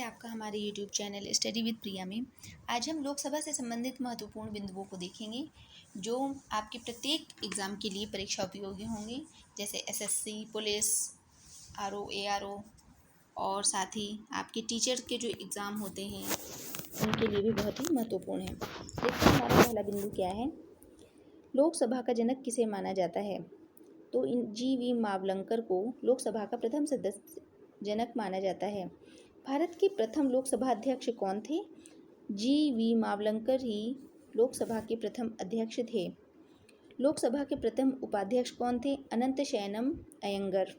है आपका हमारे यूट्यूब चैनल स्टडी विद प्रिया में। आज हम लोकसभा से संबंधित महत्वपूर्ण बिंदुओं को देखेंगे जो आपके प्रत्येक एग्ज़ाम के लिए परीक्षा उपयोगी होंगे, जैसे एसएससी, पुलिस, आरओ, एआरओ और साथ ही आपके टीचर के जो एग्ज़ाम होते हैं उनके लिए भी बहुत ही महत्वपूर्ण है। देखिए हमारा पहला बिंदु क्या है। लोकसभा का जनक किसे माना जाता है? तो इन जी.वी. मावलंकर को लोकसभा का प्रथम सदस्य जनक माना जाता है। भारत के प्रथम लोकसभा अध्यक्ष कौन थे? जी.वी. मावलंकर ही लोकसभा के प्रथम अध्यक्ष थे। लोकसभा के प्रथम उपाध्यक्ष कौन थे? अनंत शयनम अयंगर।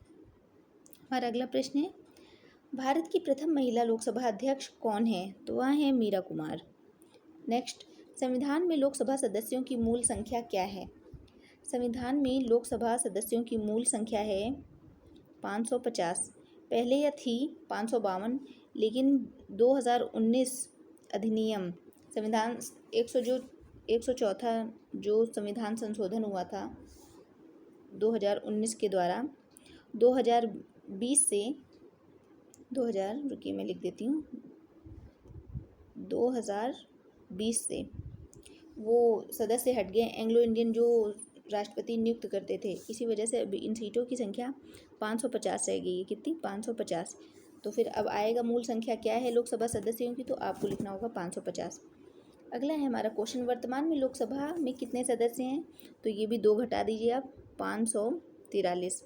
हमारा अगला प्रश्न है, भारत की प्रथम महिला लोकसभा अध्यक्ष कौन है? तो वह है मीरा कुमार। नेक्स्ट, संविधान में लोकसभा सदस्यों की मूल संख्या क्या है? संविधान में लोकसभा सदस्यों की मूल संख्या है 550। पहले यह थी 552, लेकिन 2019 अधिनियम संविधान 104 जो संविधान संशोधन हुआ था 2019 के द्वारा 2020 से 2020 से वो सदस्य हट गए। एंग्लो इंडियन जो राष्ट्रपति नियुक्त करते थे, इसी वजह से अभी इन सीटों की संख्या 550 रह गई है। कितनी? 550। तो फिर अब आएगा मूल संख्या क्या है लोकसभा सदस्यों की, तो आपको लिखना होगा 550। अगला है हमारा क्वेश्चन, वर्तमान में लोकसभा में कितने सदस्य हैं? तो ये भी 2 घटा दीजिए आप, 543।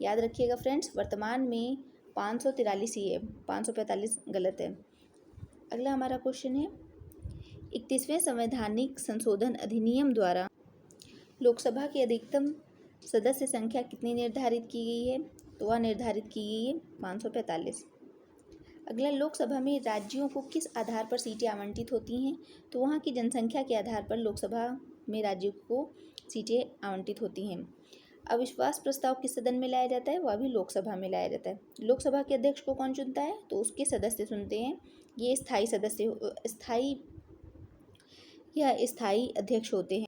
याद रखिएगा फ्रेंड्स, वर्तमान में 543 ही है, 545 गलत है। अगला हमारा क्वेश्चन है, 31वें संवैधानिक संशोधन अधिनियम द्वारा लोकसभा की अधिकतम सदस्य संख्या कितनी निर्धारित की गई है? तो वह निर्धारित की गई है 545। अगला, लोकसभा में राज्यों को किस आधार पर सीटें आवंटित होती हैं? तो वहाँ की जनसंख्या के आधार पर लोकसभा में राज्यों को सीटें आवंटित होती हैं। अविश्वास प्रस्ताव किस सदन में लाया जाता है? वह भी लोकसभा में लाया जाता है। लोकसभा के अध्यक्ष को कौन चुनता है? तो उसके सदस्य चुनते हैं। ये स्थायी अध्यक्ष होते हैं,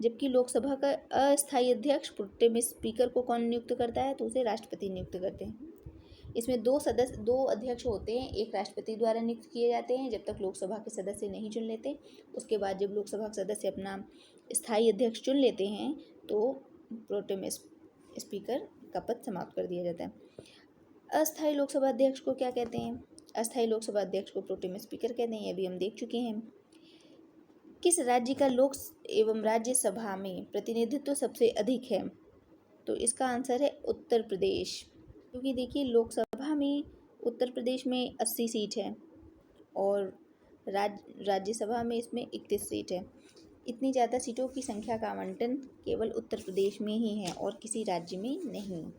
जबकि लोकसभा का अस्थायी अध्यक्ष प्रोटेम स्पीकर को कौन नियुक्त करता है? तो उसे राष्ट्रपति नियुक्त करते हैं। इसमें दो अध्यक्ष होते हैं, एक राष्ट्रपति द्वारा नियुक्त किए जाते हैं जब तक लोकसभा के सदस्य नहीं चुन लेते। उसके बाद जब लोकसभा के सदस्य अपना स्थायी अध्यक्ष चुन लेते हैं तो प्रोटेम स्पीकर का पद समाप्त कर दिया जाता है। अस्थायी लोकसभा अध्यक्ष को क्या कहते हैं? अस्थायी लोकसभा अध्यक्ष को प्रोटेम स्पीकर कहते हैं, अभी हम देख चुके हैं। किस राज्य का लोक एवं राज्यसभा में प्रतिनिधित्व सबसे अधिक है? तो इसका आंसर है उत्तर प्रदेश, क्योंकि देखिए लोकसभा में उत्तर प्रदेश में 80 सीट है और राज्यसभा में इसमें 31 सीट है। इतनी ज़्यादा सीटों की संख्या का आवंटन केवल उत्तर प्रदेश में ही है और किसी राज्य में नहीं।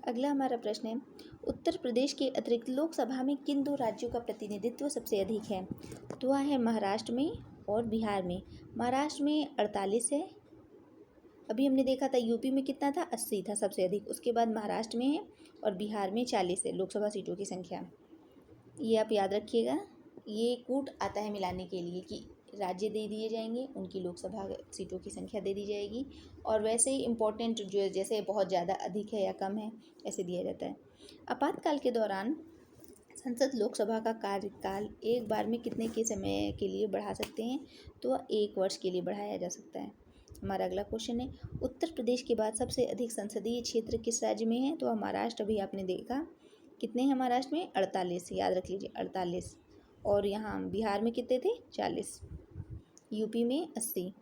अगला हमारा प्रश्न है, उत्तर प्रदेश के अतिरिक्त लोकसभा में किन 2 राज्यों का प्रतिनिधित्व सबसे अधिक है? तो वह है महाराष्ट्र में और बिहार में। महाराष्ट्र में 48 है, अभी हमने देखा था यूपी में कितना था, 80 था सबसे अधिक। उसके बाद महाराष्ट्र में है और बिहार में 40 है लोकसभा सीटों की संख्या। ये आप याद रखिएगा, ये कूट आता है मिलाने के लिए कि राज्य दे दिए जाएंगे, उनकी लोकसभा सीटों की संख्या दे दी जाएगी, और वैसे ही इम्पोर्टेंट जो जैसे बहुत ज़्यादा अधिक है या कम है ऐसे दिया जाता है। आपातकाल के दौरान संसद लोकसभा का कार्यकाल एक बार में कितने के समय के लिए बढ़ा सकते हैं? तो 1 वर्ष के लिए बढ़ाया जा सकता है। हमारा अगला क्वेश्चन है, उत्तर प्रदेश के बाद सबसे अधिक संसदीय क्षेत्र किस राज्य में है? तो महाराष्ट्र, अभी आपने देखा कितने हैं महाराष्ट्र में, 48, याद रख लीजिए 48। और यहाँ बिहार में कितने थे, 40। यूपी में 80।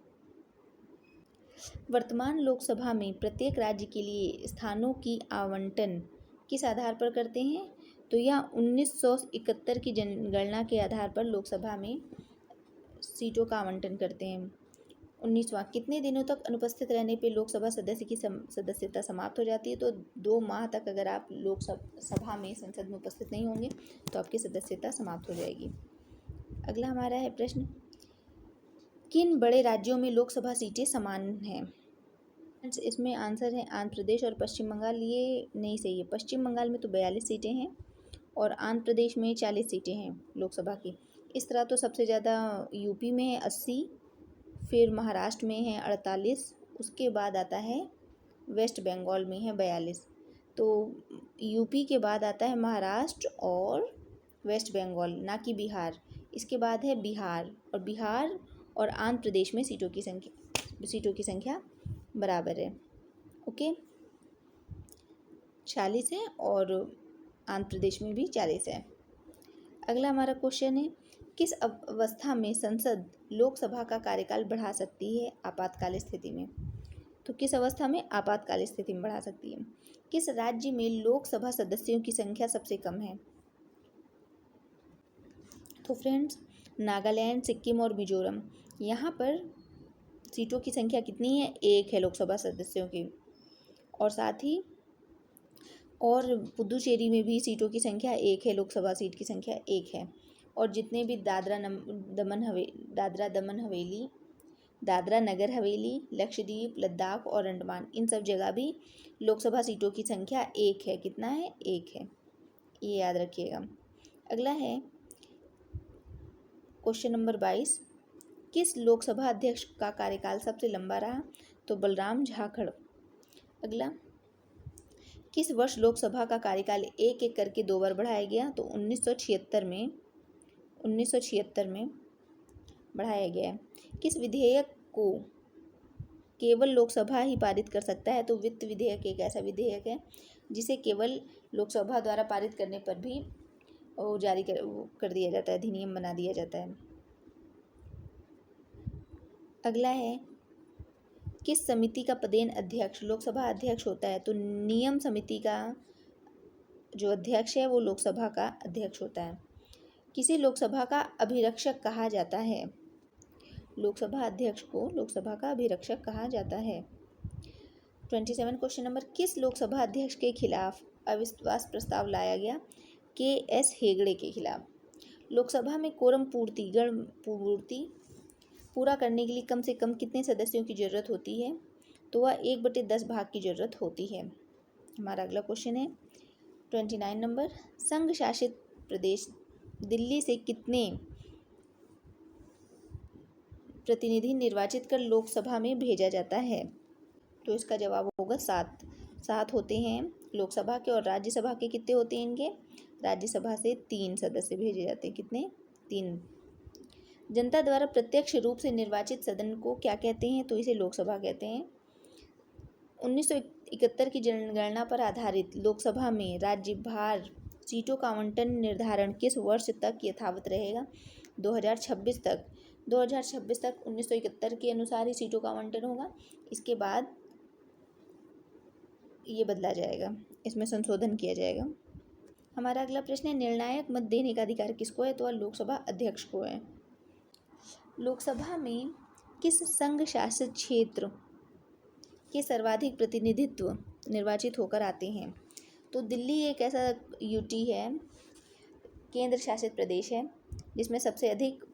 वर्तमान लोकसभा में प्रत्येक राज्य के लिए स्थानों की आवंटन किस आधार पर करते हैं? तो यह 1971 की जनगणना के आधार पर लोकसभा में सीटों का आवंटन करते हैं। 19वां, कितने दिनों तक अनुपस्थित रहने पे लोकसभा सदस्य की सदस्यता समाप्त हो जाती है? तो 2 माह तक अगर आप लोकसभा में संसद में उपस्थित नहीं होंगे तो आपकी सदस्यता समाप्त हो जाएगी। अगला हमारा है प्रश्न, किन बड़े राज्यों में लोकसभा सीटें समान हैं? इसमें आंसर है आंध्र प्रदेश और पश्चिम बंगाल। ये नहीं सही है, पश्चिम बंगाल में तो 42 सीटें हैं और आंध्र प्रदेश में 40 सीटें हैं लोकसभा की। इस तरह तो सबसे ज़्यादा यूपी में है 80, फिर महाराष्ट्र में है 48, उसके बाद आता है वेस्ट बंगाल में है 42। तो यूपी के बाद आता है महाराष्ट्र और वेस्ट बंगाल, ना कि बिहार। इसके बाद है बिहार, और बिहार और आंध्र प्रदेश में सीटों की संख्या बराबर है। ओके, 40 है और आंध्र प्रदेश में भी 40 है। अगला हमारा क्वेश्चन है, किस अवस्था में संसद लोकसभा का कार्यकाल बढ़ा सकती है आपातकाल स्थिति में? तो किस अवस्था में आपातकाल स्थिति में बढ़ा सकती है? किस राज्य में लोकसभा सदस्यों की संख्या सबसे कम है? तो फ्रेंड्स, नागालैंड, सिक्किम और मिजोरम, यहाँ पर सीटों की संख्या कितनी है? 1 है लोकसभा सदस्यों की। और साथ ही और पुदुचेरी में भी सीटों की संख्या 1 है, लोकसभा सीट की संख्या 1 है। और जितने भी दादरा नगर हवेली, लक्षद्वीप, लद्दाख और अंडमान, इन सब जगह भी लोकसभा सीटों की संख्या 1 है। कितना है? 1 है, ये याद रखिएगा। अगला है क्वेश्चन नंबर 22, किस लोकसभा अध्यक्ष का कार्यकाल सबसे लंबा रहा? तो बलराम झाखड़। अगला, किस वर्ष लोकसभा का कार्यकाल एक एक करके 2 बार बढ़ाया गया? तो 1976 में बढ़ाया गया है। किस विधेयक को केवल लोकसभा ही पारित कर सकता है? तो वित्त विधेयक एक ऐसा विधेयक है जिसे केवल लोकसभा द्वारा पारित करने पर भी वो जारी कर दिया जाता है, अधिनियम बना दिया जाता है। अगला है, किस समिति का पदेन अध्यक्ष लोकसभा अध्यक्ष होता है? तो नियम समिति का जो अध्यक्ष है वो लोकसभा का अध्यक्ष होता है। किसे लोकसभा का अभिरक्षक कहा जाता है? लोकसभा अध्यक्ष को लोकसभा का अभिरक्षक कहा जाता है। 27 क्वेश्चन नंबर, किस लोकसभा अध्यक्ष के खिलाफ अविश्वास प्रस्ताव लाया गया? KS हेगड़े के खिलाफ। लोकसभा में कोरम पूर्ति पूरा करने के लिए कम से कम कितने सदस्यों की जरूरत होती है? तो वह 1/10 भाग की जरूरत होती है। हमारा अगला क्वेश्चन है 29 नंबर, संघ शासित प्रदेश दिल्ली से कितने प्रतिनिधि निर्वाचित कर लोकसभा में भेजा जाता है? तो इसका जवाब होगा 7 होते हैं लोकसभा के, और राज्यसभा के कितने होते हैं इनके? राज्यसभा से 3 सदस्य भेजे जाते हैं। कितने? 3। जनता द्वारा प्रत्यक्ष रूप से निर्वाचित सदन को क्या कहते हैं? तो इसे लोकसभा कहते हैं। 1971 की जनगणना पर आधारित लोकसभा में राज्य भार सीटों का आवंटन निर्धारण किस वर्ष तक यथावत रहेगा? 2026 तक। 2026 तक 1971 के अनुसार ही सीटों का आवंटन होगा। इसके बाद ये बदला जाएगा, इसमें संशोधन किया जाएगा। हमारा अगला प्रश्न है, निर्णायक मत देने का अधिकार किसको है? तो वह लोकसभा अध्यक्ष को है। लोकसभा में किस संघ शासित क्षेत्र के सर्वाधिक प्रतिनिधित्व निर्वाचित होकर आते हैं? तो दिल्ली एक ऐसा यूटी है, केंद्र शासित प्रदेश है, जिसमें सबसे अधिक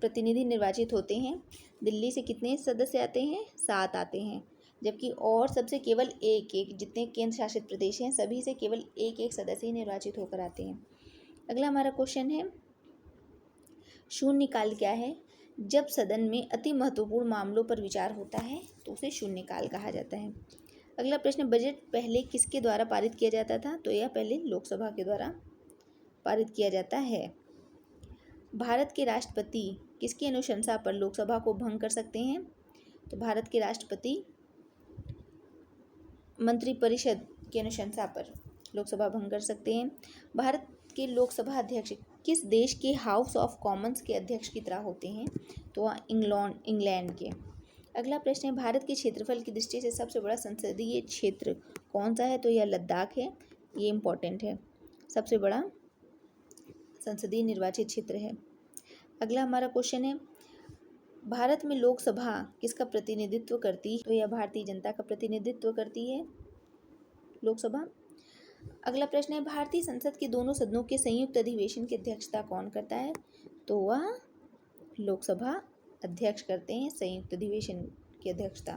प्रतिनिधि निर्वाचित होते हैं। दिल्ली से कितने सदस्य आते हैं? 7 आते हैं, जबकि और सबसे केवल एक जितने केंद्र शासित प्रदेश हैं सभी से केवल एक सदस्य ही निर्वाचित होकर आते हैं। अगला हमारा क्वेश्चन है, शून्यकाल क्या है? जब सदन में अति महत्वपूर्ण मामलों पर विचार होता है तो उसे शून्यकाल कहा जाता है। अगला प्रश्न, बजट पहले किसके द्वारा पारित किया जाता था? तो यह पहले लोकसभा के द्वारा पारित किया जाता है। भारत के राष्ट्रपति किसकी अनुशंसा पर लोकसभा को भंग कर सकते हैं? तो भारत के राष्ट्रपति मंत्रिपरिषद की अनुशंसा पर लोकसभा भंग कर सकते हैं। भारत के लोकसभा अध्यक्ष किस देश के हाउस ऑफ कॉमन्स के अध्यक्ष की तरह होते हैं? तो वह इंग्लैंड के। अगला प्रश्न है, भारत के क्षेत्रफल की दृष्टि से सबसे बड़ा संसदीय क्षेत्र कौन सा है? तो यह लद्दाख है। ये इम्पोर्टेंट है, सबसे बड़ा संसदीय निर्वाचित क्षेत्र है। अगला हमारा क्वेश्चन है, भारत में लोकसभा किसका प्रतिनिधित्व करती है? तो यह भारतीय जनता का प्रतिनिधित्व करती है लोकसभा। अगला प्रश्न है, भारतीय संसद के दोनों सदनों के संयुक्त अधिवेशन की अध्यक्षता कौन करता है? तो वह लोकसभा अध्यक्ष करते हैं संयुक्त अधिवेशन की अध्यक्षता।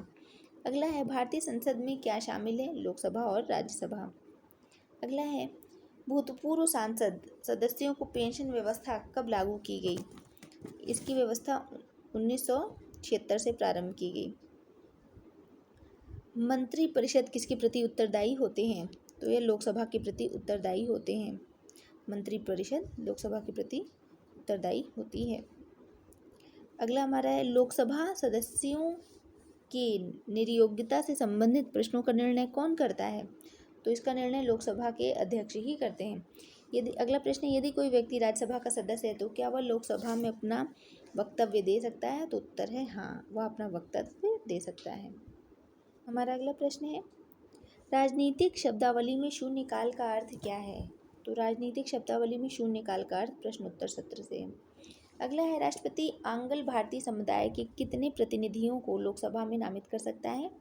अगला है, भारतीय संसद में क्या शामिल है? लोकसभा और राज्यसभा। अगला है, भूतपूर्व सांसद सदस्यों को पेंशन व्यवस्था कब लागू की गई? इसकी व्यवस्था 1976 से प्रारंभ की गई। मंत्री परिषद किसके प्रति उत्तरदायी होते हैं? तो ये लोकसभा के प्रति उत्तरदायी होते हैं। मंत्री परिषद लोकसभा के प्रति उत्तरदायी होती है। अगला हमारा है, लोकसभा सदस्यों के निरयोग्यता से संबंधित प्रश्नों का निर्णय कौन करता है? तो इसका निर्णय लोकसभा के अध्यक्ष ही करते हैं। यदि अगला प्रश्न है, यदि कोई व्यक्ति राज्यसभा का सदस्य है तो क्या वह लोकसभा में अपना वक्तव्य दे सकता है? तो उत्तर है हाँ, वह अपना वक्तव्य दे सकता है। हमारा अगला प्रश्न है, राजनीतिक शब्दावली में शून्यकाल का अर्थ क्या है? तो राजनीतिक शब्दावली में शून्यकाल का अर्थ प्रश्नोत्तर सत्र से है। अगला है, राष्ट्रपति आंग्ल भारतीय समुदाय के कितने प्रतिनिधियों को लोकसभा में नामित कर सकता है?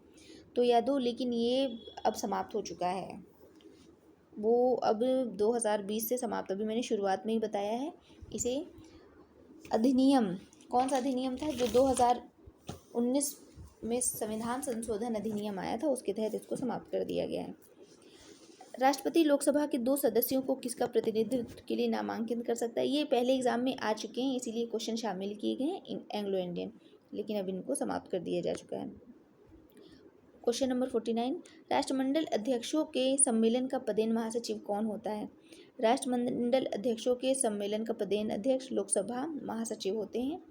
तो या दो, लेकिन ये अब समाप्त हो चुका है, वो अब 2020 से समाप्त, अभी मैंने शुरुआत में ही बताया है। इसे अधिनियम, कौन सा अधिनियम था जो 2019 में संविधान संशोधन अधिनियम आया था, उसके तहत इसको समाप्त कर दिया गया है। राष्ट्रपति लोकसभा के 2 सदस्यों को किसका प्रतिनिधित्व के लिए नामांकित कर सकता है? ये पहले एग्जाम में आ चुके हैं, इसीलिए क्वेश्चन शामिल किए गए हैं एंग्लो इंडियन, लेकिन अब इनको समाप्त कर दिया जा चुका है। क्वेश्चन नंबर 49, राष्ट्रमंडल अध्यक्षों के सम्मेलन का पदेन महासचिव कौन होता है? राष्ट्रमंडल अध्यक्षों के सम्मेलन का पदेन अध्यक्ष लोकसभा महासचिव होते हैं।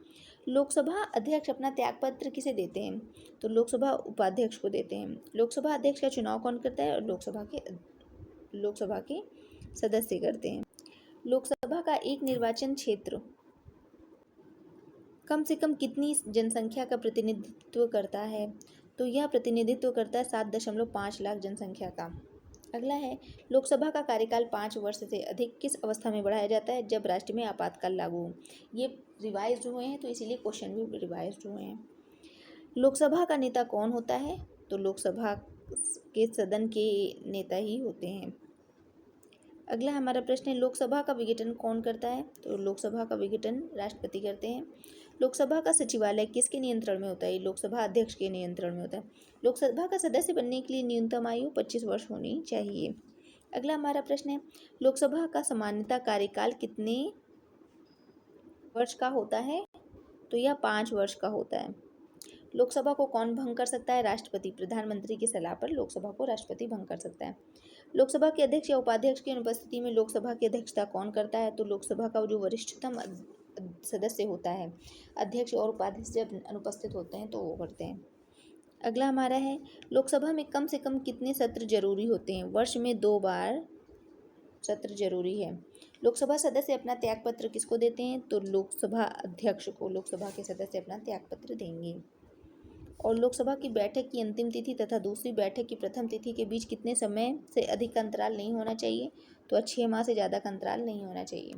लोकसभा अध्यक्ष अपना त्यागपत्र किसे देते हैं? तो लोकसभा उपाध्यक्ष को देते हैं। लोकसभा अध्यक्ष का चुनाव कौन करता है? और लोकसभा के सदस्य करते हैं। लोकसभा का एक निर्वाचन क्षेत्र कम से कम कितनी जनसंख्या का प्रतिनिधित्व करता है? तो यह प्रतिनिधित्व करता है 7.5 लाख जनसंख्या का। अगला है, लोकसभा का कार्यकाल 5 वर्ष से अधिक किस अवस्था में बढ़ाया जाता है? जब राष्ट्र में आपातकाल लागू हो। ये रिवाइज हुए हैं, तो इसीलिए क्वेश्चन भी रिवाइज हुए हैं। लोकसभा का नेता कौन होता है? तो लोकसभा के सदन के नेता ही होते हैं। अगला हमारा प्रश्न है, लोकसभा का विघटन कौन करता है? तो लोकसभा का विघटन राष्ट्रपति करते हैं। लोकसभा का सचिवालय किसके नियंत्रण में होता है? लोकसभा अध्यक्ष के नियंत्रण में होता है। लोकसभा का सदस्य बनने के लिए न्यूनतम आयु 25 वर्ष होनी चाहिए। अगला हमारा प्रश्न है, लोकसभा का सामान्यतः कार्यकाल कितने वर्ष का होता है? तो यह 5 वर्ष का होता है। लोकसभा को कौन भंग कर सकता है? राष्ट्रपति। प्रधानमंत्री की सलाह पर लोकसभा को राष्ट्रपति भंग कर सकता है। लोकसभा के अध्यक्ष या उपाध्यक्ष की अनुपस्थिति में लोकसभा की अध्यक्षता कौन करता है? तो लोकसभा का जो वरिष्ठतम सदस्य होता है, अध्यक्ष और उपाध्यक्ष जब अनुपस्थित होते हैं तो वो करते हैं। अगला हमारा है, लोकसभा में कम से कम कितने सत्र जरूरी होते हैं? वर्ष में 2 बार सत्र जरूरी है। लोकसभा सदस्य अपना त्यागपत्र किसको देते हैं? तो लोकसभा अध्यक्ष को लोकसभा के सदस्य अपना त्यागपत्र देंगे। और लोकसभा की बैठक की अंतिम तिथि तथा दूसरी बैठक की प्रथम तिथि के बीच कितने समय से अधिक का अंतराल नहीं होना चाहिए? तो 6 माह से ज़्यादा का अंतराल नहीं होना चाहिए।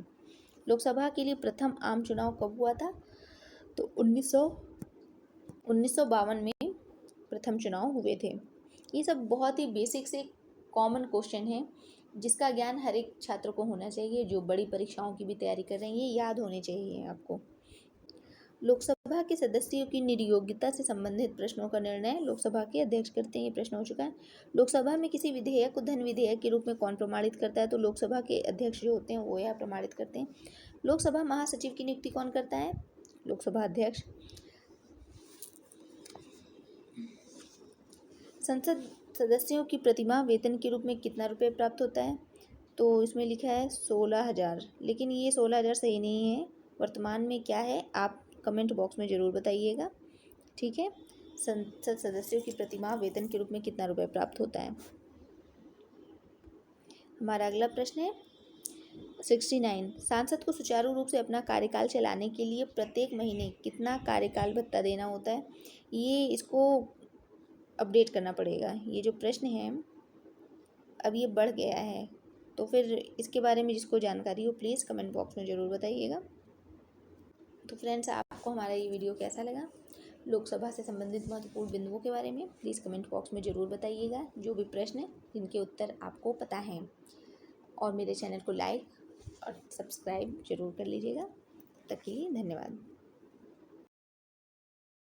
लोकसभा के लिए प्रथम आम चुनाव कब हुआ था? तो 1952 में प्रथम चुनाव हुए थे। ये सब बहुत ही बेसिक से कॉमन क्वेश्चन है, जिसका ज्ञान हर एक छात्र को होना चाहिए। जो बड़ी परीक्षाओं की भी तैयारी कर रहे हैं, ये याद होने चाहिए आपको। लोकसभा के सदस्यों की निरयोग्यता से संबंधित प्रश्नों का निर्णय लोकसभा के अध्यक्ष करते हैं। ये प्रश्न हो चुका है। लोकसभा में किसी विधेयक को धन विधेयक के रूप में कौन प्रमाणित करता है? तो लोकसभा के अध्यक्ष जो होते हैं वो यह प्रमाणित करते हैं। लोकसभा महासचिव की नियुक्ति कौन करता है? लोकसभा अध्यक्ष। संसद सदस्यों की प्रतिमाह वेतन के रूप में कितना रुपये प्राप्त होता है? तो इसमें लिखा है 16,000, लेकिन ये 16,000 सही नहीं है। वर्तमान में क्या है आप कमेंट बॉक्स में ज़रूर बताइएगा, ठीक है। संसद सदस्यों की प्रतिमाह वेतन के रूप में कितना रुपये प्राप्त होता है? हमारा अगला प्रश्न है 69, सांसद को सुचारू रूप से अपना कार्यकाल चलाने के लिए प्रत्येक महीने कितना कार्यकाल भत्ता देना होता है? ये इसको अपडेट करना पड़ेगा। ये जो प्रश्न है अब ये बढ़ गया है, तो फिर इसके बारे में जिसको जानकारी हो प्लीज़ कमेंट बॉक्स में ज़रूर बताइएगा। तो फ्रेंड्स, आपको हमारा ये वीडियो कैसा लगा? लोकसभा से संबंधित महत्वपूर्ण बिंदुओं के बारे में प्लीज़ कमेंट बॉक्स में ज़रूर बताइएगा, जो भी प्रश्न है जिनके उत्तर आपको पता हैं। और मेरे चैनल को लाइक और सब्सक्राइब ज़रूर कर लीजिएगा। तब तक के लिए धन्यवाद।